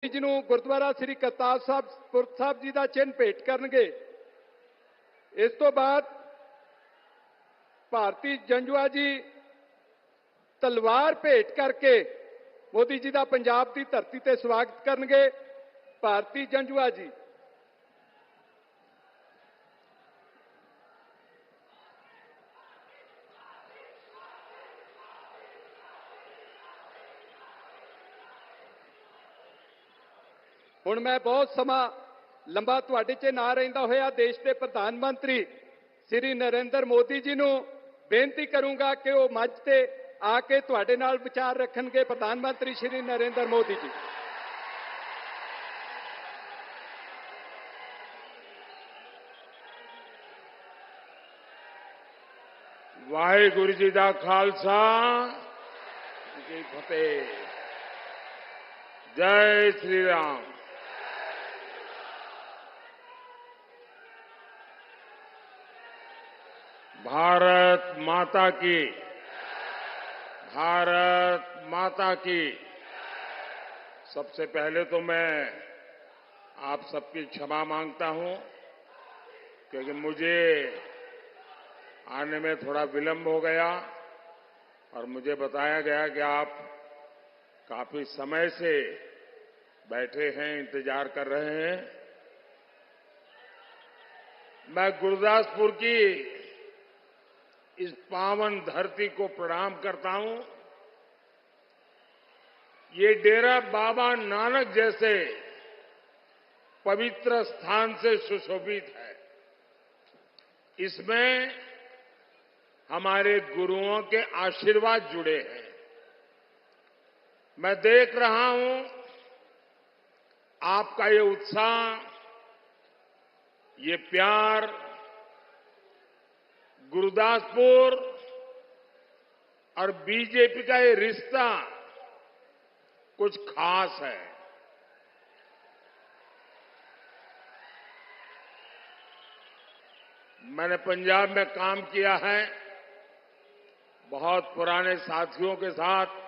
जी ਨੂੰ ਗੁਰਦੁਆਰਾ ਸ੍ਰੀ ਕਰਤਾਰ ਸਾਹਿਬ ਪੁਰਖ ਸਾਹਿਬ ਜੀ ਦਾ ਚਿੰਨ੍ਹ ਭੇਟ ਕਰਨਗੇ। ਇਸ ਤੋਂ ਬਾਅਦ ਭਾਰਤੀ ਜੰਜੂਆ ਜੀ ਤਲਵਾਰ ਭੇਟ ਕਰਕੇ ਮੋਦੀ ਜੀ ਦਾ ਪੰਜਾਬ ਦੀ ਧਰਤੀ ਤੇ ਸਵਾਗਤ ਕਰਨਗੇ। ਭਾਰਤੀ ਜੰਜੂਆ ਜੀ। ਹੁਣ मैं बहुत समा लंबा तुहाडे च ना रहिंदा होया देश के प्रधानमंत्री श्री नरेंद्र मोदी जी ਨੂੰ बेनती करूंगा कि वो मंच ते आके तुहाडे नाल विचार रखणगे। प्रधानमंत्री श्री नरेंद्र मोदी जी। वाहिगुरु जी का खालसा जी फतेह। जय श्री राम। भारत माता की, भारत माता की। सबसे पहले तो मैं आप सबकी क्षमा मांगता हूं क्योंकि मुझे आने में थोड़ा विलंब हो गया और मुझे बताया गया कि आप काफी समय से बैठे हैं, इंतजार कर रहे हैं। मैं गुरदासपुर की इस पावन धरती को प्रणाम करता हूं। ये डेरा बाबा नानक जैसे पवित्र स्थान से सुशोभित है। इसमें हमारे गुरुओं के आशीर्वाद जुड़े हैं। मैं देख रहा हूं आपका ये उत्साह, ये प्यार गुरदासपुर और बीजेपी का ये रिश्ता कुछ खास है। मैंने पंजाब में काम किया है। बहुत पुराने साथियों के साथ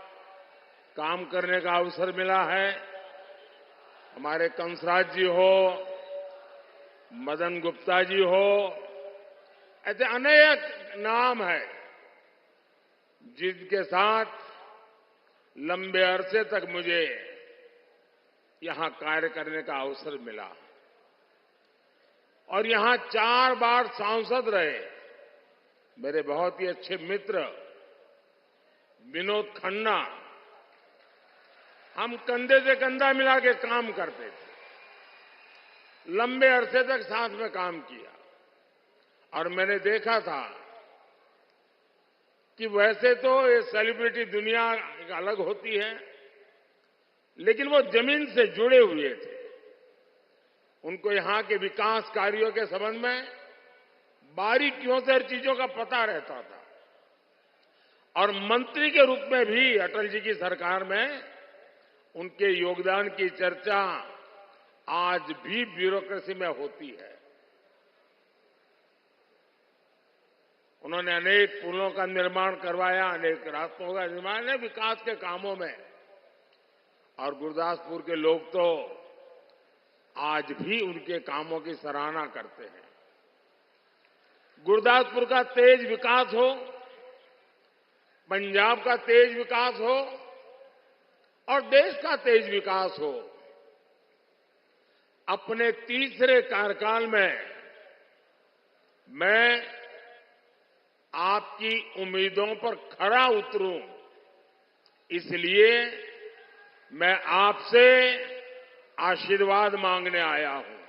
काम करने का अवसर मिला है। हमारे कंसराज जी हो, मदन गुप्ता जी हो, ऐसे अनेक नाम हैं जिनके साथ लंबे अरसे तक मुझे यहां कार्य करने का अवसर मिला और यहां 4 बार सांसद रहे मेरे बहुत ही अच्छे मित्र विनोद खन्ना। हम कंधे से कंधा मिला के काम करते थे। लंबे अरसे तक साथ में काम किया और मैंने देखा था कि वैसे तो ये सेलिब्रिटी दुनिया अलग होती है, लेकिन वो जमीन से जुड़े हुए थे। उनको यहां के विकास कार्यों के संबंध में बारीकियों से हर चीजों का पता रहता था और मंत्री के रूप में भी अटल जी की सरकार में उनके योगदान की चर्चा आज भी ब्यूरोक्रेसी में होती है। उन्होंने अनेक पुलों का निर्माण करवाया, अनेक रास्तों का निर्माण है विकास के कामों में। और गुरदासपुर के लोग तो आज भी उनके कामों की सराहना करते हैं। गुरदासपुर का तेज विकास हो, पंजाब का तेज विकास हो और देश का तेज विकास हो, अपने तीसरे कार्यकाल में मैं आपकी उम्मीदों पर खरा उतरूं, इसलिए मैं आपसे आशीर्वाद मांगने आया हूं।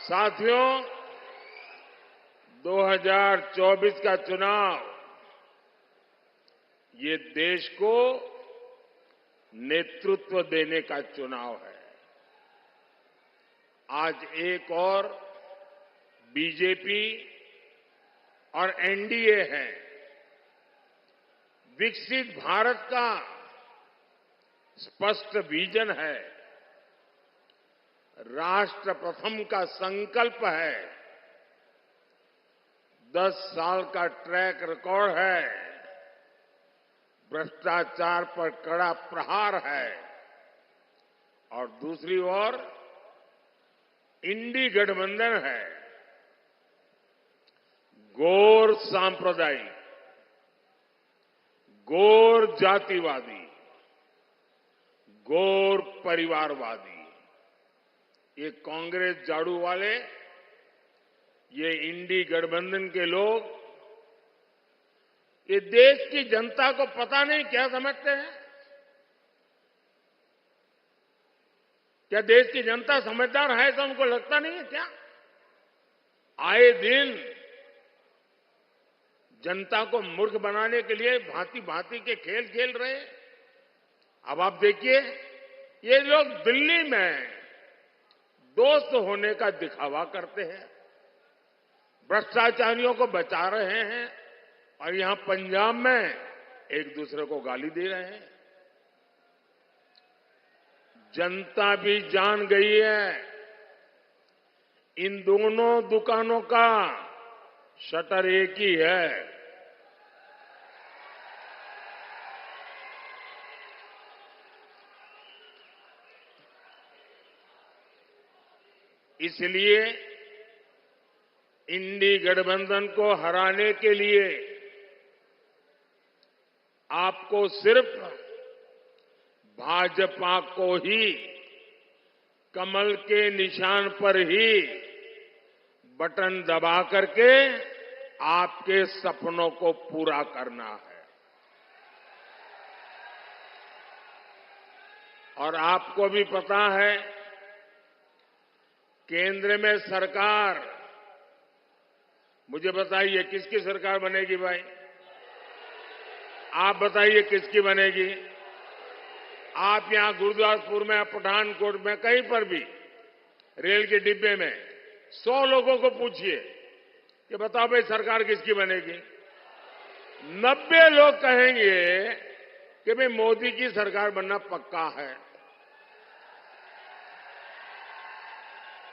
साथियों, 2024 का चुनाव ये देश को नेतृत्व देने का चुनाव है। आज एक और बीजेपी और एनडीए है विकसित भारत का स्पष्ट विजन है, राष्ट्र प्रथम का संकल्प है, 10 साल का ट्रैक रिकॉर्ड है, भ्रष्टाचार पर कड़ा प्रहार है और दूसरी ओर इंडी गठबंधन है, गौर सांप्रदायिक, गौर जातिवादी, गौर परिवारवादी। ये कांग्रेस झाड़ू वाले, ये इंडी गठबंधन के लोग, ये देश की जनता को पता नहीं क्या समझते हैं। क्या देश की जनता समझदार है ऐसा उनको लगता नहीं है क्या? आए दिन जनता को मूर्ख बनाने के लिए भांति भांति के खेल खेल रहे हैं। अब आप देखिए, ये लोग दिल्ली में दोस्त होने का दिखावा करते हैं, भ्रष्टाचारियों को बचा रहे हैं और यहां पंजाब में एक दूसरे को गाली दे रहे हैं। जनता भी जान गई है, इन दोनों दुकानों का शटर एक ही है। इसलिए इंडी गठबंधन को हराने के लिए आपको सिर्फ भाजपा को ही कमल के निशान पर ही बटन दबा करके आपके सपनों को पूरा करना है। और आपको भी पता है, केंद्र में सरकार, मुझे बताइए किसकी सरकार बनेगी भाई? आप बताइए किसकी बनेगी? आप यहां गुरुदासपुर में, पठानकोट में, कहीं पर भी रेल के डिब्बे में 100 लोगों को पूछिए कि बताओ भाई सरकार किसकी बनेगी? 90 लोग कहेंगे कि भाई मोदी की सरकार बनना पक्का है।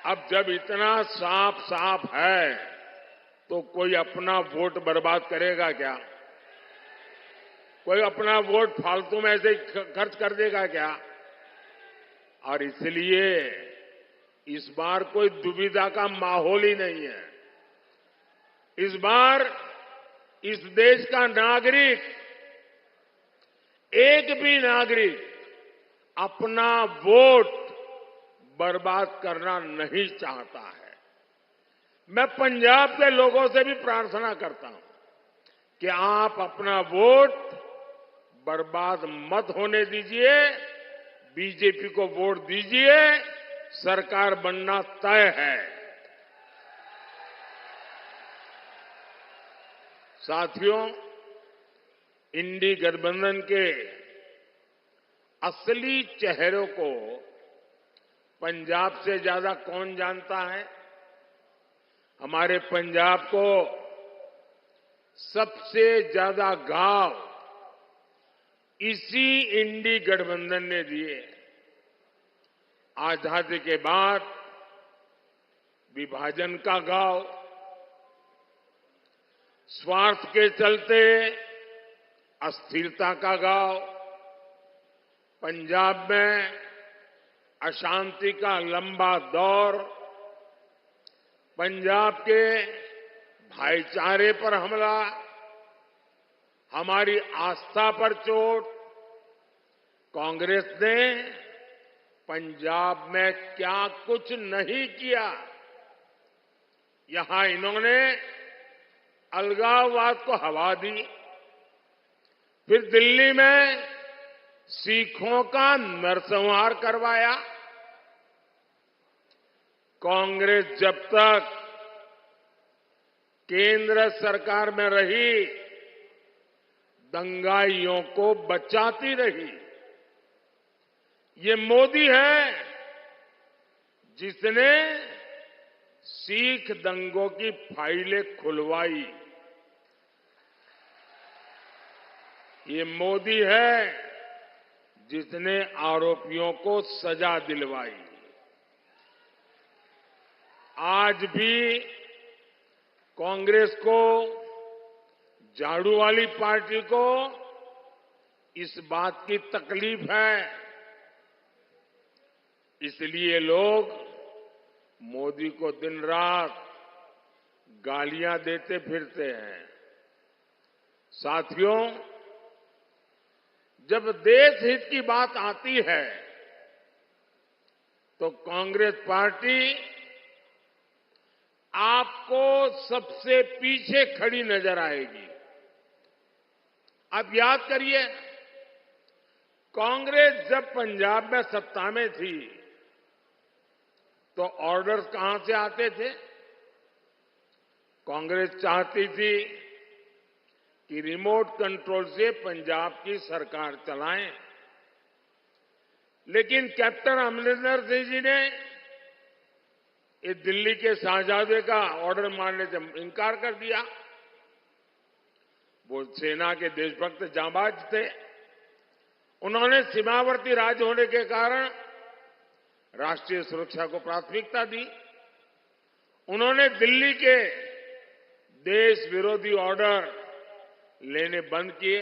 अब जब इतना साफ साफ है तो कोई अपना वोट बर्बाद करेगा क्या? कोई अपना वोट फालतू में ऐसे खर्च कर देगा क्या? और इसलिए इस बार कोई दुविधा का माहौल ही नहीं है। इस बार इस देश का नागरिक, एक भी नागरिक अपना वोट बर्बाद करना नहीं चाहता है। मैं पंजाब के लोगों से भी प्रार्थना करता हूं कि आप अपना वोट बर्बाद मत होने दीजिए, बीजेपी को वोट दीजिए, सरकार बनना तय है। साथियों, इंडी गठबंधन के असली चेहरों को पंजाब से ज्यादा कौन जानता है? हमारे पंजाब को सबसे ज्यादा घाव इसी इंडी गठबंधन ने दिए। आजादी के बाद विभाजन का घाव, स्वार्थ के चलते अस्थिरता का घाव, पंजाब में अशांति का लंबा दौर, पंजाब के भाईचारे पर हमला, हमारी आस्था पर चोट। कांग्रेस ने पंजाब में क्या कुछ नहीं किया। यहां इन्होंने अलगाववाद को हवा दी, फिर दिल्ली में सिखों का नरसंहार करवाया। कांग्रेस जब तक केंद्र सरकार में रही, दंगाइयों को बचाती रही। ये मोदी है जिसने सिख दंगों की फाइलें खुलवाई। ये मोदी है जिसने आरोपियों को सजा दिलवाई। आज भी कांग्रेस को, झाड़ू वाली पार्टी को इस बात की तकलीफ है, इसलिए लोग मोदी को दिन रात गालियां देते फिरते हैं। साथियों, जब देश हित की बात आती है तो कांग्रेस पार्टी आपको सबसे पीछे खड़ी नजर आएगी। आप याद करिए, कांग्रेस जब पंजाब में सत्ता में थी तो ऑर्डर्स कहां से आते थे? कांग्रेस चाहती थी कि रिमोट कंट्रोल से पंजाब की सरकार चलाएं, लेकिन कैप्टन अमरिंदर सिंह जी ने ये दिल्ली के शाहजादे का ऑर्डर मानने से इनकार कर दिया। वो सेना के देशभक्त जांबाज थे। उन्होंने सीमावर्ती राज्य होने के कारण राष्ट्रीय सुरक्षा को प्राथमिकता दी। उन्होंने दिल्ली के देश विरोधी ऑर्डर लेने बंद किए।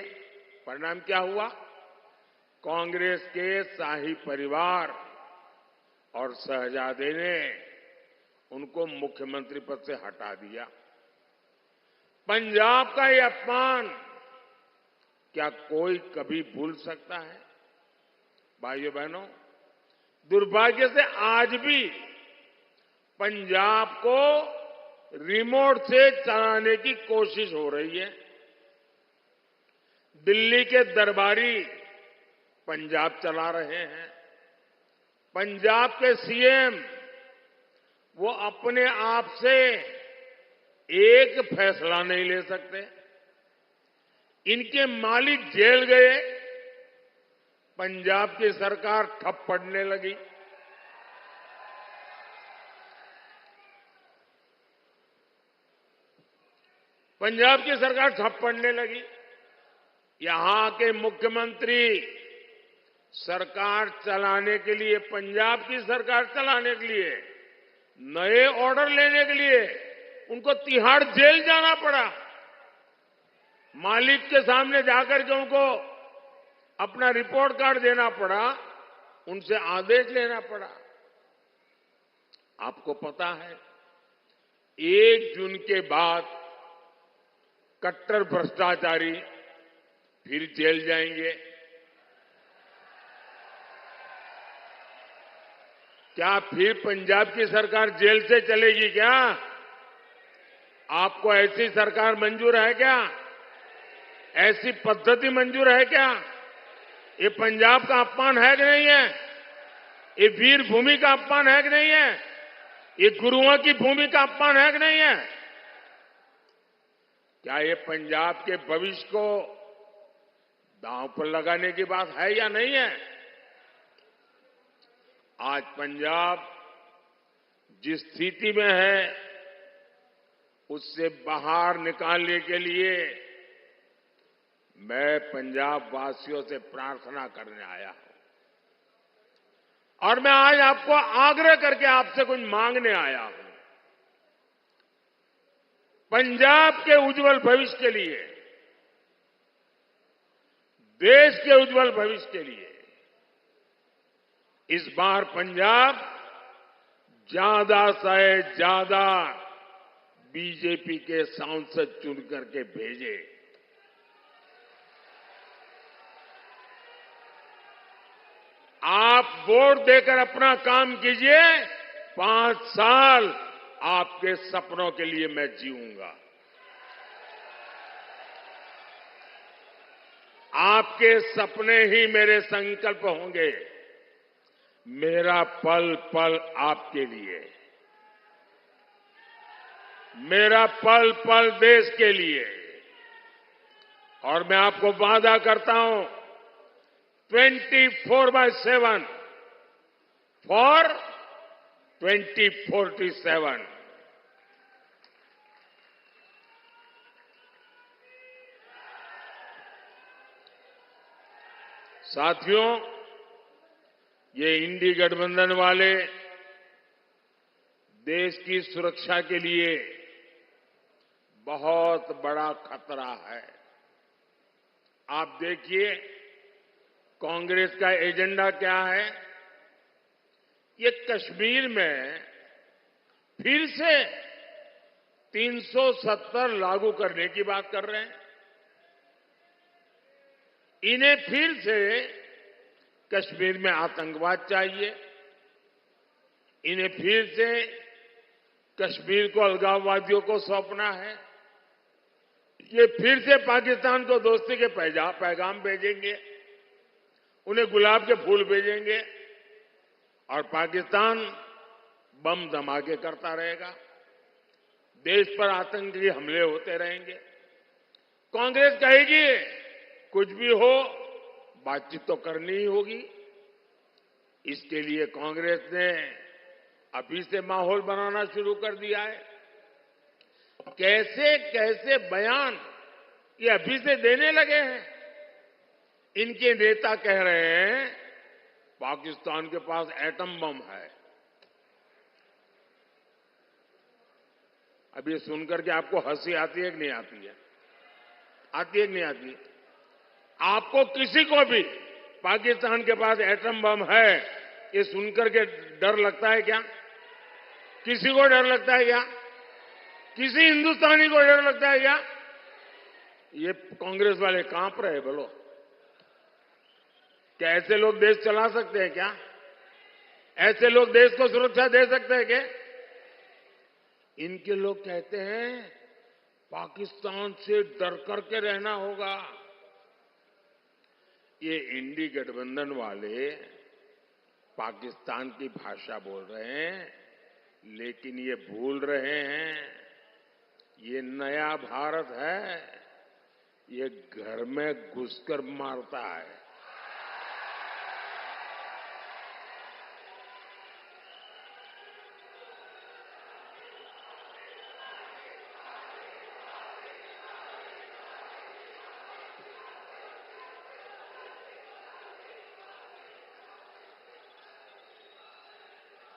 परिणाम क्या हुआ? कांग्रेस के शाही परिवार और शहजादे ने उनको मुख्यमंत्री पद से हटा दिया। पंजाब का ये अपमान क्या कोई कभी भूल सकता है? भाइयों बहनों, दुर्भाग्य से आज भी पंजाब को रिमोट से चलाने की कोशिश हो रही है। दिल्ली के दरबारी पंजाब चला रहे हैं। पंजाब के सीएम वो अपने आप से एक फैसला नहीं ले सकते। इनके मालिक जेल गए, पंजाब की सरकार ठप पड़ने लगी। पंजाब की सरकार ठप पड़ने लगी। यहां के मुख्यमंत्री सरकार चलाने के लिए, पंजाब की सरकार चलाने के लिए, नए ऑर्डर लेने के लिए उनको तिहाड़ जेल जाना पड़ा। मालिक के सामने जाकर के उनको अपना रिपोर्ट कार्ड देना पड़ा, उनसे आदेश लेना पड़ा। आपको पता है, 1 जून के बाद कट्टर भ्रष्टाचारी फिर जेल जाएंगे। क्या फिर पंजाब की सरकार जेल से चलेगी क्या? आपको ऐसी सरकार मंजूर है क्या? ऐसी पद्धति मंजूर है क्या? ये पंजाब का अपमान है कि नहीं है? ये वीर भूमि का अपमान है कि नहीं है? ये गुरुओं की भूमि का अपमान है कि नहीं है? क्या ये पंजाब के भविष्य को दांव पर लगाने की बात है या नहीं है? आज पंजाब जिस स्थिति में है, उससे बाहर निकालने के लिए मैं पंजाब वासियों से प्रार्थना करने आया हूं। और मैं आज आपको आग्रह करके आपसे कुछ मांगने आया हूं। पंजाब के उज्जवल भविष्य के लिए, देश के उज्जवल भविष्य के लिए इस बार पंजाब ज्यादा से ज्यादा बीजेपी के सांसद चुन करके भेजे। आप वोट देकर अपना काम कीजिए। 5 साल आपके सपनों के लिए मैं जीऊंगा। आपके सपने ही मेरे संकल्प होंगे। मेरा पल पल आपके लिए, मेरा पल पल देश के लिए। और मैं आपको वादा करता हूं, 24/7 फॉर 2047। साथियों, ये इंडी गठबंधन वाले देश की सुरक्षा के लिए बहुत बड़ा खतरा है। आप देखिए, कांग्रेस का एजेंडा क्या है? ये कश्मीर में फिर से 370 लागू करने की बात कर रहे हैं। इन्हें फिर से कश्मीर में आतंकवाद चाहिए। इन्हें फिर से कश्मीर को अलगाववादियों को सौंपना है। ये फिर से पाकिस्तान को दोस्ती के पैगाम भेजेंगे, उन्हें गुलाब के फूल भेजेंगे और पाकिस्तान बम धमाके करता रहेगा। देश पर आतंकी हमले होते रहेंगे। कांग्रेस कहेगी कुछ भी हो, बातचीत तो करनी ही होगी। इसके लिए कांग्रेस ने अभी से माहौल बनाना शुरू कर दिया है। कैसे कैसे बयान ये अभी से देने लगे हैं। इनके नेता कह रहे हैं पाकिस्तान के पास एटम बम है। अब ये सुनकर के आपको हंसी आती है कि नहीं आती है? आती है कि नहीं आती? आपको किसी को भी पाकिस्तान के पास एटम बम है ये सुनकर के डर लगता है क्या? किसी को डर लगता है क्या? किसी हिंदुस्तानी को डर लगता है क्या? ये कांग्रेस वाले कांप रहे। बोलो, क्या ऐसे लोग देश चला सकते हैं क्या? ऐसे लोग देश को सुरक्षा दे सकते हैं क्या? इनके लोग कहते हैं पाकिस्तान से डर करके रहना होगा। ये इंडी गठबंधन वाले पाकिस्तान की भाषा बोल रहे हैं, लेकिन ये भूल रहे हैं ये नया भारत है। ये घर में घुसकर मारता है।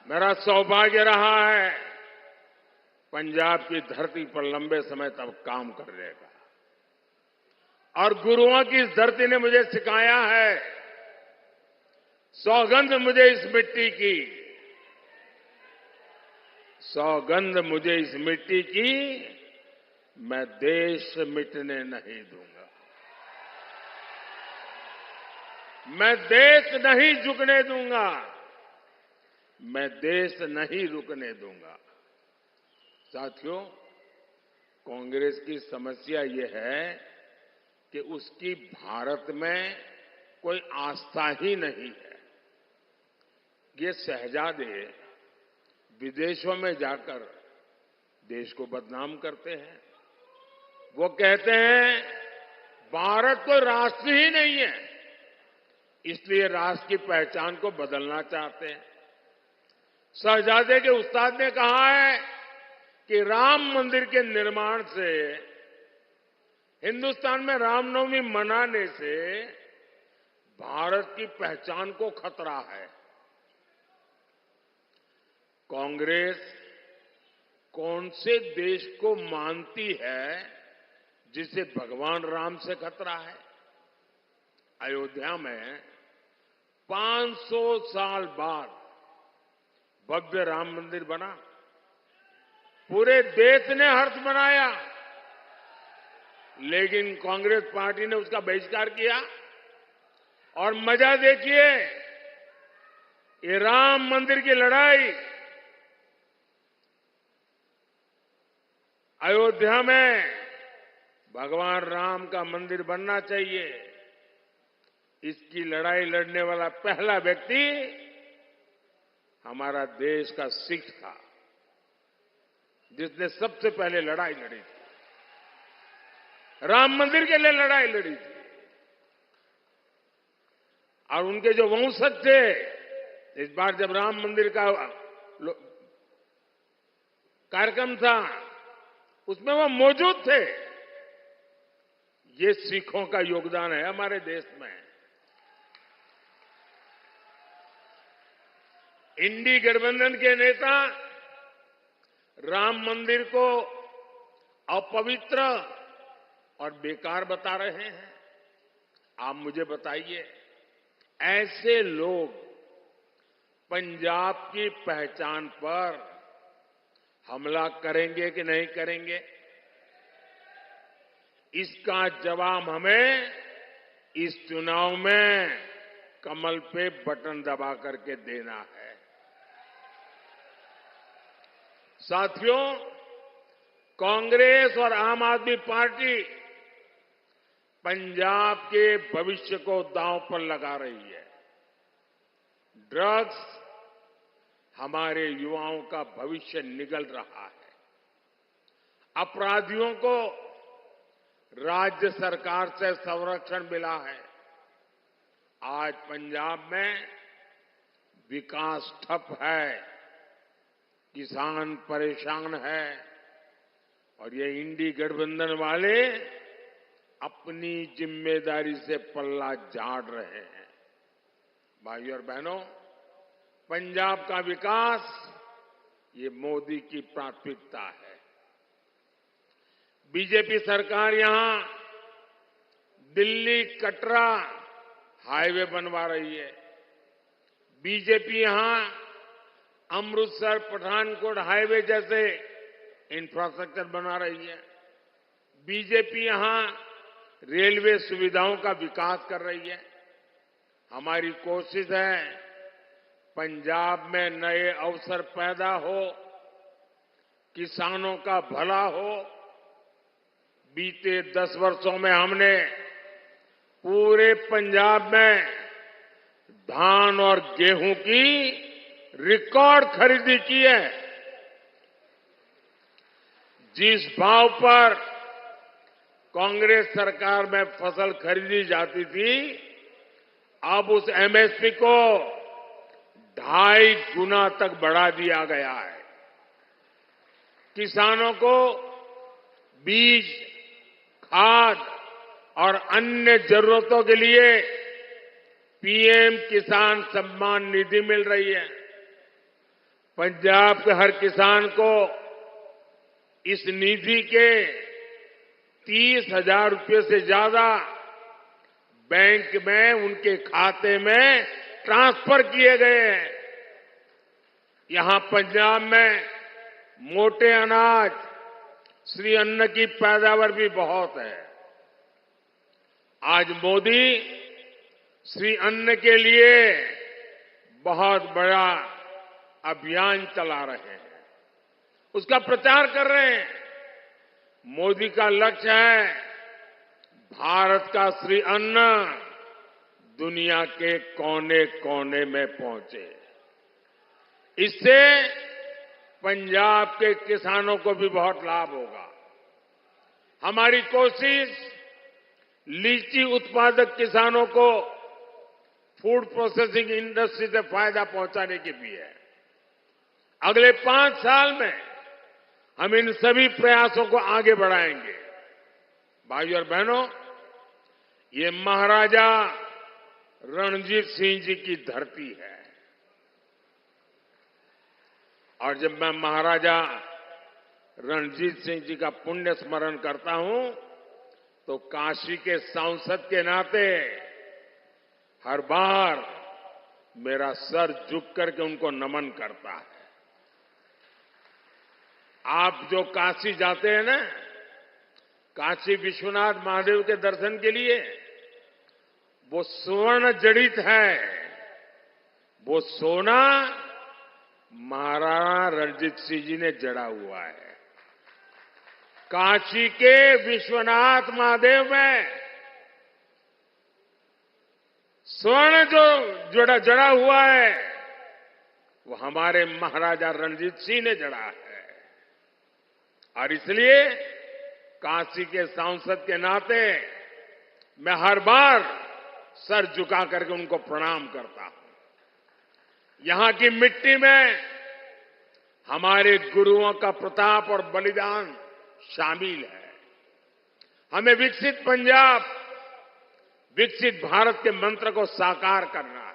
मेरा सौभाग्य रहा है पंजाब की धरती पर लंबे समय तक काम करने का, और गुरुओं की इस धरती ने मुझे सिखाया है, सौगंध मुझे इस मिट्टी की, सौगंध मुझे इस मिट्टी की, मैं देश मिटने नहीं दूंगा। मैं देश नहीं झुकने दूंगा। मैं देश नहीं रुकने दूंगा। साथियों, कांग्रेस की समस्या ये है कि उसकी भारत में कोई आस्था ही नहीं है। ये शहजादे विदेशों में जाकर देश को बदनाम करते हैं। वो कहते हैं भारत कोई राष्ट्र ही नहीं है, इसलिए राष्ट्र की पहचान को बदलना चाहते हैं। शहजादे के उस्ताद ने कहा है कि राम मंदिर के निर्माण से, हिंदुस्तान में रामनवमी मनाने से भारत की पहचान को खतरा है। कांग्रेस कौन से देश को मानती है जिसे भगवान राम से खतरा है? अयोध्या में 500 साल बाद भव्य राम मंदिर बना। पूरे देश ने हर्ष मनाया, लेकिन कांग्रेस पार्टी ने उसका बहिष्कार किया। और मजा देखिए, ये राम मंदिर की लड़ाई अयोध्या में भगवान राम का मंदिर बनना चाहिए, इसकी लड़ाई लड़ने वाला पहला व्यक्ति हमारा देश का सिख था, जिसने सबसे पहले लड़ाई लड़ी थी, राम मंदिर के लिए लड़ाई लड़ी थी। और उनके जो वंशज थे, इस बार जब राम मंदिर का कार्यक्रम था उसमें वो मौजूद थे। ये सिखों का योगदान है हमारे देश में। इंडी गठबंधन के नेता राम मंदिर को अपवित्र और बेकार बता रहे हैं। आप मुझे बताइए, ऐसे लोग पंजाब की पहचान पर हमला करेंगे कि नहीं करेंगे? इसका जवाब हमें इस चुनाव में कमल पे बटन दबा करके देना है। साथियों, कांग्रेस और आम आदमी पार्टी पंजाब के भविष्य को दांव पर लगा रही है। ड्रग्स हमारे युवाओं का भविष्य निगल रहा है। अपराधियों को राज्य सरकार से संरक्षण मिला है। आज पंजाब में विकास ठप है, किसान परेशान है और ये इंडी गठबंधन वाले अपनी जिम्मेदारी से पल्ला झाड़ रहे हैं। भाइयों और बहनों, पंजाब का विकास ये मोदी की प्राथमिकता है। बीजेपी सरकार यहां दिल्ली कटरा हाईवे बनवा रही है। बीजेपी यहां अमृतसर पठानकोट हाईवे जैसे इंफ्रास्ट्रक्चर बना रही है। बीजेपी यहां रेलवे सुविधाओं का विकास कर रही है। हमारी कोशिश है पंजाब में नए अवसर पैदा हो, किसानों का भला हो। बीते 10 वर्षों में हमने पूरे पंजाब में धान और गेहूं की रिकॉर्ड खरीदी की है। जिस भाव पर कांग्रेस सरकार में फसल खरीदी जाती थी, अब उस एमएसपी को 2.5 गुना तक बढ़ा दिया गया है। किसानों को बीज, खाद और अन्य जरूरतों के लिए पीएम किसान सम्मान निधि मिल रही है। पंजाब के हर किसान को इस निधि के 30,000 रुपये से ज्यादा बैंक में उनके खाते में ट्रांसफर किए गए हैं। यहां पंजाब में मोटे अनाज, श्री अन्न की पैदावार भी बहुत है। आज मोदी श्री अन्न के लिए बहुत बड़ा अभियान चला रहे हैं, उसका प्रचार कर रहे हैं। मोदी का लक्ष्य है भारत का श्री अन्न दुनिया के कोने कोने में पहुंचे। इससे पंजाब के किसानों को भी बहुत लाभ होगा। हमारी कोशिश लीची उत्पादक किसानों को फूड प्रोसेसिंग इंडस्ट्री से फायदा पहुंचाने की भी है। अगले 5 साल में हम इन सभी प्रयासों को आगे बढ़ाएंगे। भाइयों और बहनों, ये महाराजा रणजीत सिंह जी की धरती है और जब मैं महाराजा रणजीत सिंह जी का पुण्य स्मरण करता हूं तो काशी के सांसद के नाते हर बार मेरा सर झुक करके उनको नमन करता है। आप जो काशी जाते हैं ना, काशी विश्वनाथ महादेव के दर्शन के लिए, वो स्वर्ण जड़ित है। वो सोना महाराणा रणजीत सिंह जी ने जड़ा हुआ है। काशी के विश्वनाथ महादेव में स्वर्ण जो जड़ा हुआ है वो हमारे महाराजा रणजीत सिंह ने जड़ा है। और इसलिए काशी के सांसद के नाते मैं हर बार सर झुका करके उनको प्रणाम करता हूं। यहां की मिट्टी में हमारे गुरुओं का प्रताप और बलिदान शामिल है। हमें विकसित पंजाब, विकसित भारत के मंत्र को साकार करना है।